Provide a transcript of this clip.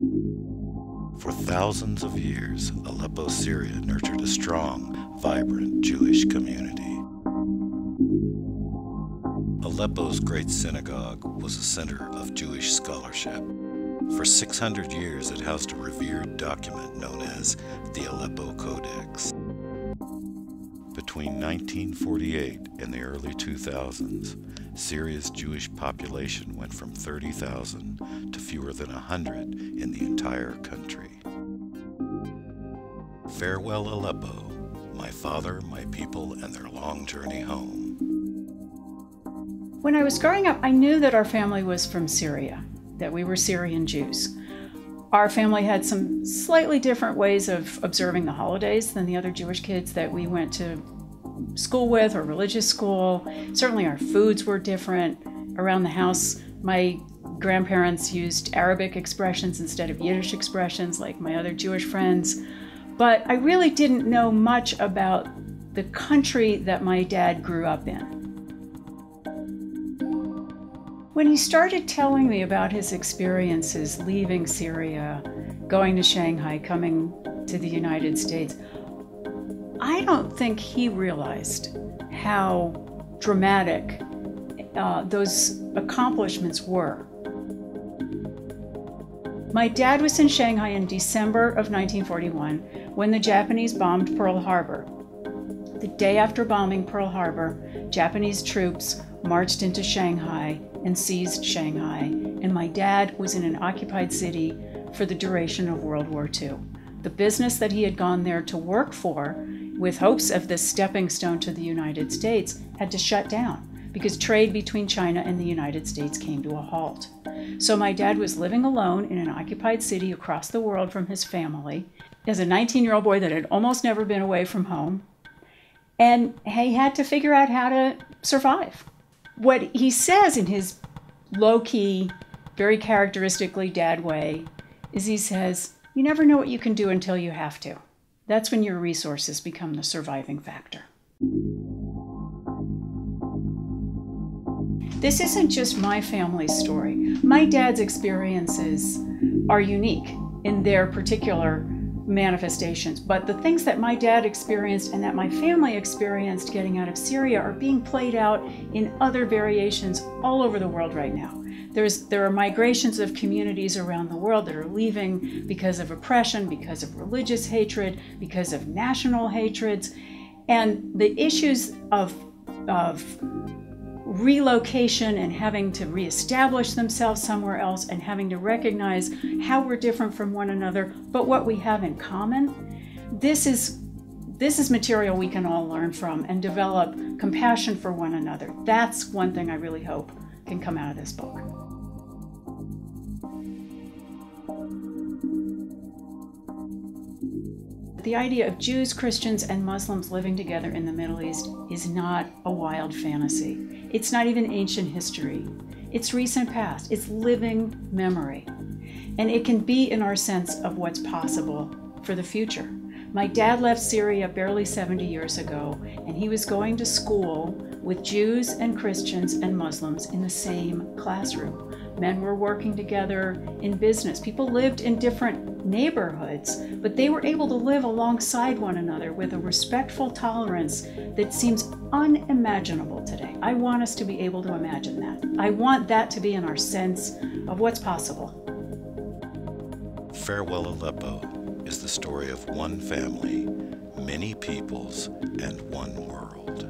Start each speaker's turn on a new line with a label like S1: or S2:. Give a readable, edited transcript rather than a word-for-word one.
S1: For thousands of years, Aleppo, Syria nurtured a strong, vibrant Jewish community. Aleppo's great synagogue was a center of Jewish scholarship. For 600 years, it housed a revered document known as the Aleppo Codex. Between 1948 and the early 2000s, Syria's Jewish population went from 30,000 to fewer than 100 in the entire country. Farewell, Aleppo, my father, my people, and their long journey home.
S2: When I was growing up, I knew that our family was from Syria, that we were Syrian Jews. Our family had some slightly different ways of observing the holidays than the other Jewish kids that we went to school with or religious school. Certainly our foods were different. Around the house, my grandparents used Arabic expressions instead of Yiddish expressions like my other Jewish friends. But I really didn't know much about the country that my dad grew up in. When he started telling me about his experiences leaving Syria, going to Shanghai, coming to the United States, I don't think he realized how dramatic those accomplishments were. My dad was in Shanghai in December of 1941 when the Japanese bombed Pearl Harbor. The day after bombing Pearl Harbor, Japanese troops marched into Shanghai and seized Shanghai, and my dad was in an occupied city for the duration of World War II. The business that he had gone there to work for, with hopes of this stepping stone to the United States, had to shut down because trade between China and the United States came to a halt. So my dad was living alone in an occupied city across the world from his family, as a 19-year-old boy that had almost never been away from home, and he had to figure out how to survive. What he says in his low-key, very characteristically dad way is he says, you never know what you can do until you have to. That's when your resources become the surviving factor. This isn't just my family's story. My dad's experiences are unique in their particular manifestations, but the things that my dad experienced and that my family experienced getting out of Syria are being played out in other variations all over the world right now. There are migrations of communities around the world that are leaving because of oppression, because of religious hatred, because of national hatreds, and the issues of relocation and having to reestablish themselves somewhere else and having to recognize how we're different from one another, but what we have in common. This is material we can all learn from and develop compassion for one another. That's one thing I really hope can come out of this book. The idea of Jews, Christians, and Muslims living together in the Middle East is not a wild fantasy. It's not even ancient history. It's recent past. It's living memory. And it can be in our sense of what's possible for the future. My dad left Syria barely 70 years ago, and he was going to school with Jews and Christians and Muslims in the same classroom. Men were working together in business. People lived in different neighborhoods, but they were able to live alongside one another with a respectful tolerance that seems unimaginable today. I want us to be able to imagine that. I want that to be in our sense of what's possible.
S1: Farewell, Aleppo is the story of one family, many peoples, and one world.